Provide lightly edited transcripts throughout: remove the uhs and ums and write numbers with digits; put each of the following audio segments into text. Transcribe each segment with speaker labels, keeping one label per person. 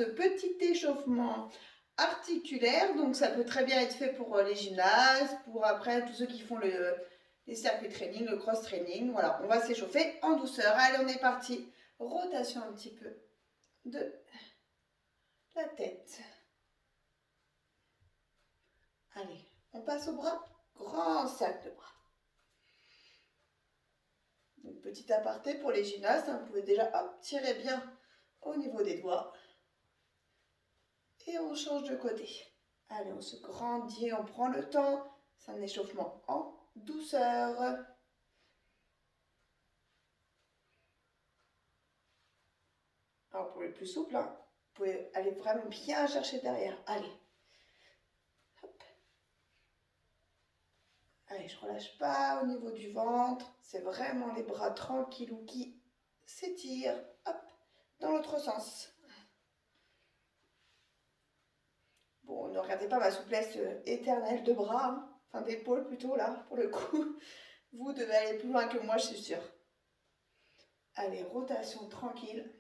Speaker 1: Ce petit échauffement articulaire, donc ça peut très bien être fait pour les gymnastes, pour après tous ceux qui font les circuits training, le cross training. Voilà, on va s'échauffer en douceur. Allez, on est parti. Rotation un petit peu de la tête. Allez, on passe au bras. Grand cercle de bras. Donc, petit aparté pour les gymnastes, vous pouvez déjà tirer bien au niveau des doigts. Et on change de côté. Allez, on se grandit, on prend le temps. C'est un échauffement en douceur. Alors pour les plus souples, vous pouvez aller vraiment bien chercher derrière. Allez. Hop. Allez, je ne relâche pas au niveau du ventre. C'est vraiment les bras tranquillou qui s'étirent. Hop, dans l'autre sens. Bon, ne regardez pas ma souplesse éternelle de bras, enfin d'épaule plutôt là, pour le coup. Vous devez aller plus loin que moi, je suis sûre. Allez, rotation tranquille.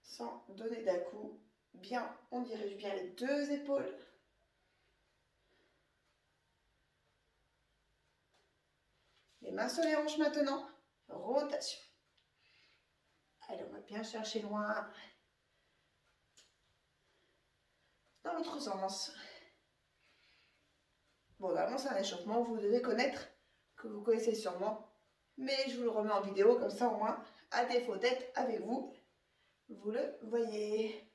Speaker 1: Sans donner d'à-coups. Bien, on dirige bien les deux épaules. Les mains sur les hanches maintenant. Rotation. Allez, on va bien chercher loin. Dans l'autre sens. Bon, normalement, c'est un échauffement, vous devez connaître, que vous connaissez sûrement. Mais je vous le remets en vidéo, comme ça au moins, à défaut d'être avec vous, vous le voyez.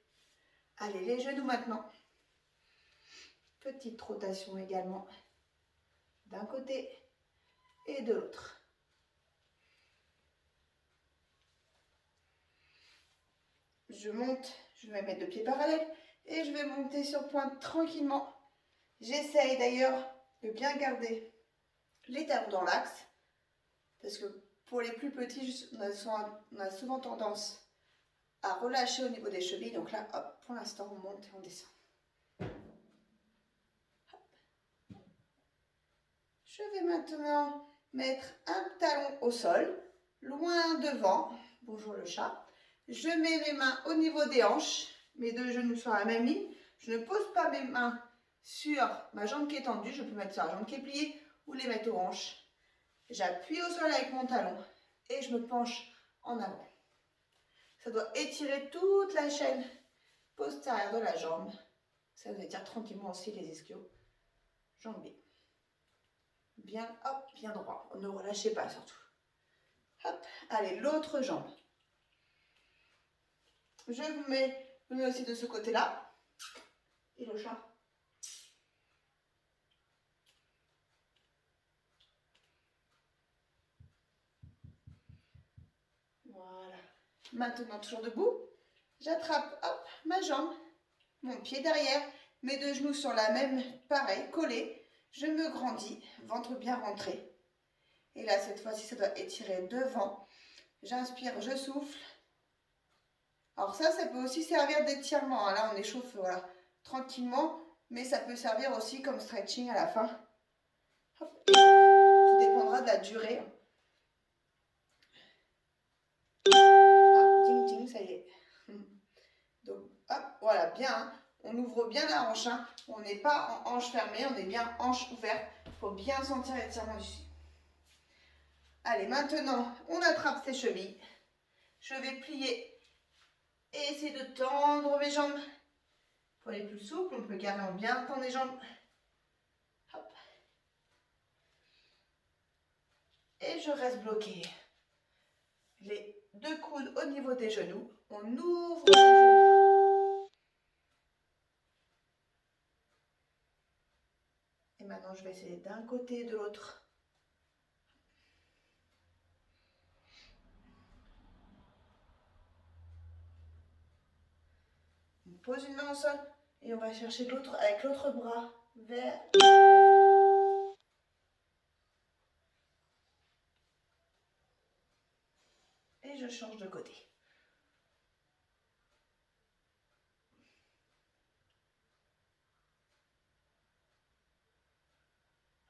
Speaker 1: Allez, les genoux maintenant. Petite rotation également. D'un côté et de l'autre. Je monte, je vais mettre 2 pieds parallèles et je vais monter sur pointe tranquillement. J'essaye d'ailleurs de bien garder les talons dans l'axe parce que pour les plus petits, on a souvent tendance à relâcher au niveau des chevilles. Donc là, hop, pour l'instant, on monte et on descend. Hop. Je vais maintenant mettre un talon au sol, loin devant. Bonjour le chat. Je mets mes mains au niveau des hanches, mes deux genoux sur la même ligne. Je ne pose pas mes mains sur ma jambe qui est tendue. Je peux mettre sur la jambe qui est pliée ou les mettre aux hanches. J'appuie au sol avec mon talon et je me penche en avant. Ça doit étirer toute la chaîne postérieure de la jambe. Ça doit étirer tranquillement aussi les ischios. Jambe B. Bien, hop, bien droit. Ne relâchez pas surtout. Hop, allez, l'autre jambe. Je vous mets aussi de ce côté-là. Et le chat. Voilà. Maintenant, toujours debout. J'attrape, hop, ma jambe, mon pied derrière, mes deux genoux sur la même, pareil, collés. Je me grandis, ventre bien rentré. Et là, cette fois-ci, ça doit étirer devant. J'inspire, je souffle. Alors ça peut aussi servir d'étirement. Là, on échauffe voilà, tranquillement, mais ça peut servir aussi comme stretching à la fin. Hop. Tout dépendra de la durée. Ah, ding ding, ça y est. Donc, hop, voilà, bien. On ouvre bien la hanche. Hein. On n'est pas en hanche fermée, on est bien hanche ouverte. Il faut bien sentir l'étirement du dessus. Allez, maintenant, on attrape ses chevilles. Je vais plier et essayer de tendre mes jambes. Pour les plus souples, on peut carrément bien tendre les jambes. Hop. Et je reste bloquée. Les deux coudes au niveau des genoux. On ouvre les genoux. Et maintenant, je vais essayer d'un côté et de l'autre. On pose une main au sol et on va chercher l'autre avec l'autre bras vers. Et je change de côté.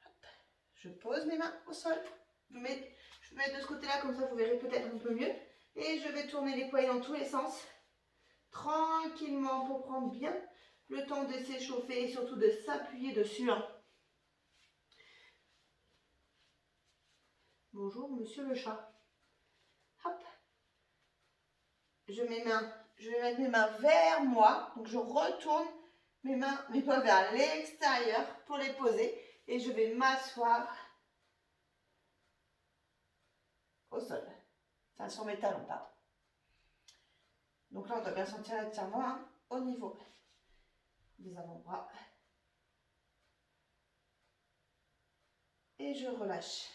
Speaker 1: Hop. Je pose mes mains au sol. Je vais mettre de ce côté-là, comme ça vous verrez peut-être un peu mieux. Et je vais tourner les poignets dans tous les sens, tranquillement pour prendre bien le temps de s'échauffer et surtout de s'appuyer dessus. Bonjour, monsieur le chat. Hop. Je vais mettre mes mains vers moi. Donc je retourne mes doigts vers l'extérieur pour les poser. Et je vais m'asseoir au sol. Enfin, sur mes talons, pardon. Donc là, on doit bien sentir l'étirement au niveau des avant-bras. Et je relâche.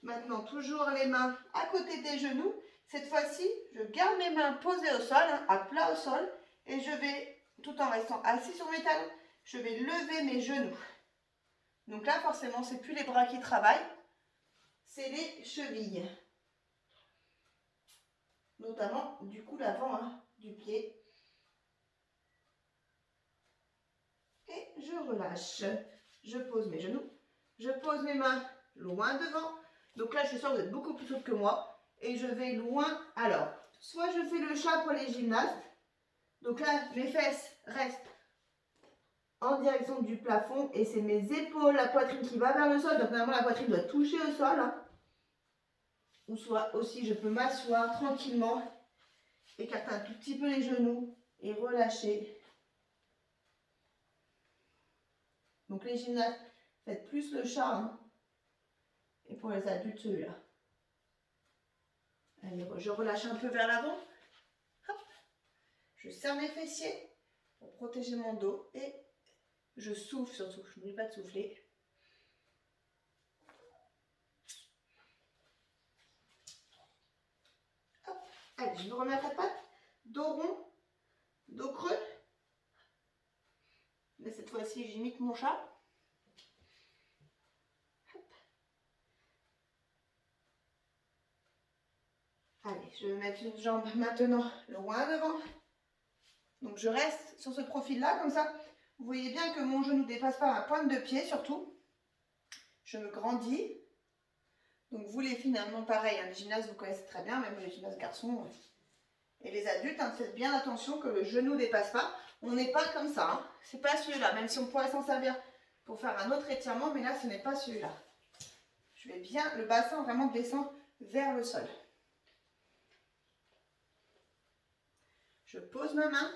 Speaker 1: Maintenant, toujours les mains à côté des genoux. Cette fois-ci, je garde mes mains posées au sol, à plat au sol. Et je vais, tout en restant assis sur mes talons, je vais lever mes genoux. Donc là, forcément, c'est plus les bras qui travaillent, c'est les chevilles. Notamment, du coup, l'avant du pied. Et je relâche. Je pose mes genoux. Je pose mes mains loin devant. Donc là, je suis sûre que vous êtes beaucoup plus souple que moi. Et je vais loin. Alors, soit je fais le chat pour les gymnastes. Donc là, mes fesses restent en direction du plafond. Et c'est mes épaules, la poitrine qui va vers le sol. Donc normalement, la poitrine doit toucher au sol. Ou soit aussi, je peux m'asseoir tranquillement. Écarter un tout petit peu les genoux. Et relâcher. Donc les gymnastes, faites plus le chat. Et pour les adultes, celui-là. Allez, je relâche un peu vers l'avant. Je serre mes fessiers pour protéger mon dos. Et je souffle surtout. Je n'oublie pas de souffler. Hop. Allez, je me remets à quatre pattes. Dos rond, dos creux. Mais cette fois-ci, j'imite mon chat. Allez, je vais mettre une jambe maintenant loin devant. Donc je reste sur ce profil-là, comme ça. Vous voyez bien que mon genou ne dépasse pas ma pointe de pied, surtout. Je me grandis. Donc vous les filles, finalement pareil, les gymnastes vous connaissez très bien, même les gymnastes garçons. Et les adultes, faites bien attention que le genou ne dépasse pas. On n'est pas comme ça. C'est pas celui-là, même si on pourrait s'en servir pour faire un autre étirement, mais là ce n'est pas celui-là. Je vais bien, le bassin vraiment descend vers le sol. Je pose ma main,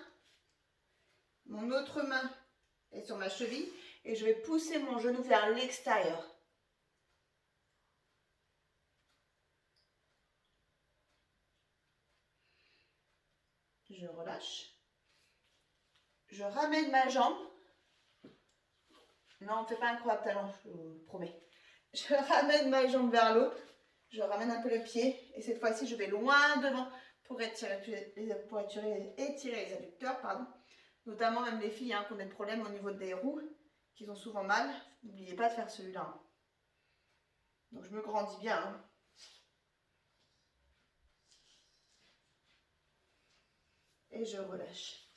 Speaker 1: mon autre main est sur ma cheville et je vais pousser mon genou vers l'extérieur. Je relâche. Je ramène ma jambe. Non, on ne fait pas un croix talon, je vous le promets. Je ramène ma jambe vers l'autre. Je ramène un peu le pied. Et cette fois-ci, je vais loin devant pour étirer les adducteurs. Pardon. Notamment même les filles qui ont des problèmes au niveau des roues, qui ont souvent mal. N'oubliez pas de faire celui-là. Donc je me grandis bien. Et je relâche.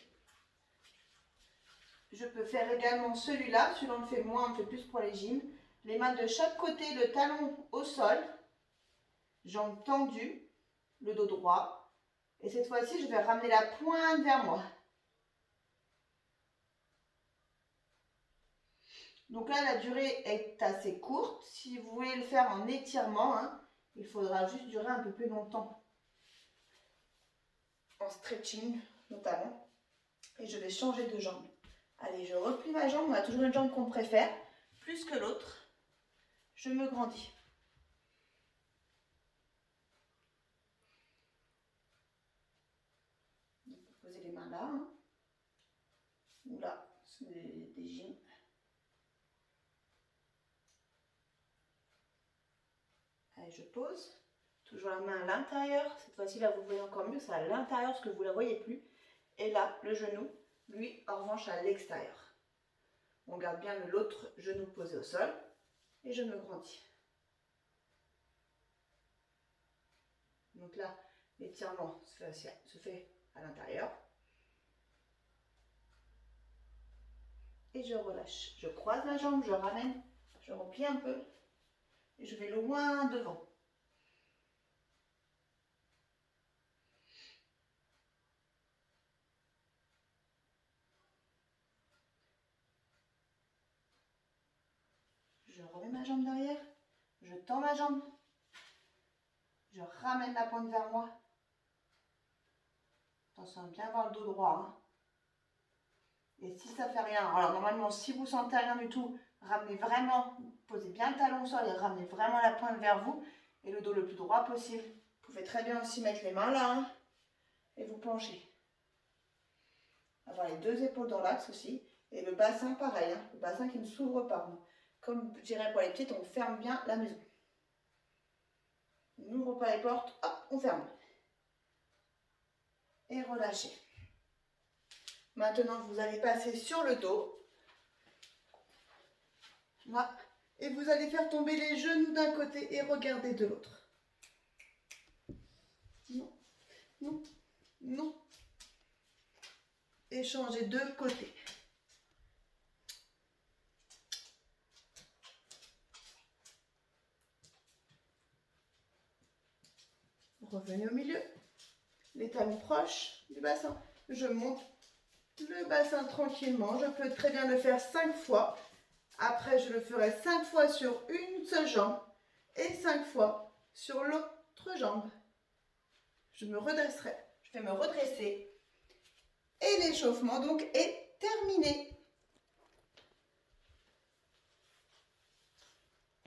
Speaker 1: Je peux faire également celui-là. Celui-là, on le fait moins, on le fait plus pour les gyms. Les mains de chaque côté, le talon au sol. Jambes tendues, le dos droit. Et cette fois-ci, je vais ramener la pointe vers moi. Donc là, la durée est assez courte. Si vous voulez le faire en étirement, il faudra juste durer un peu plus longtemps. En stretching, notamment. Et je vais changer de jambe. Allez, je replie ma jambe. On a toujours une jambe qu'on préfère, plus que l'autre. Je me grandis. Vous posez les mains là. Ou là, c'est des gyms. Allez, je pose. Toujours la main à l'intérieur. Cette fois-ci, là, vous voyez encore mieux. C'est à l'intérieur parce que vous ne la voyez plus. Et là, le genou, lui, en revanche, à l'extérieur. On garde bien l'autre genou posé au sol. Et je me grandis. Donc là, l'étirement se fait à l'intérieur. Et je relâche. Je croise la jambe, je ramène, je replie un peu. Et je vais loin devant. Je remets ma jambe derrière. Je tends ma jambe. Je ramène la pointe vers moi. Attention à bien avoir le dos droit. Hein. Et si ça fait rien, alors normalement si vous sentez rien du tout, ramenez vraiment, posez bien le talon au sol et ramenez vraiment la pointe vers vous et le dos le plus droit possible. Vous pouvez très bien aussi mettre les mains là hein, et vous penchez. Avoir les deux épaules dans l'axe aussi et le bassin pareil, hein, le bassin qui ne s'ouvre pas. Comme je dirais pour les petites, on ferme bien la maison. On n'ouvre pas les portes, hop, on ferme. Et relâchez. Maintenant, vous allez passer sur le dos. Là. Et vous allez faire tomber les genoux d'un côté et regarder de l'autre. Non, non, non. Et changez de côté. Revenez au milieu. Les talons proches du bassin. Je monte le bassin tranquillement. Je peux très bien le faire 5 fois. Après, je le ferai 5 fois sur une seule jambe et 5 fois sur l'autre jambe. Je me redresserai. Je vais me redresser. Et l'échauffement donc est terminé.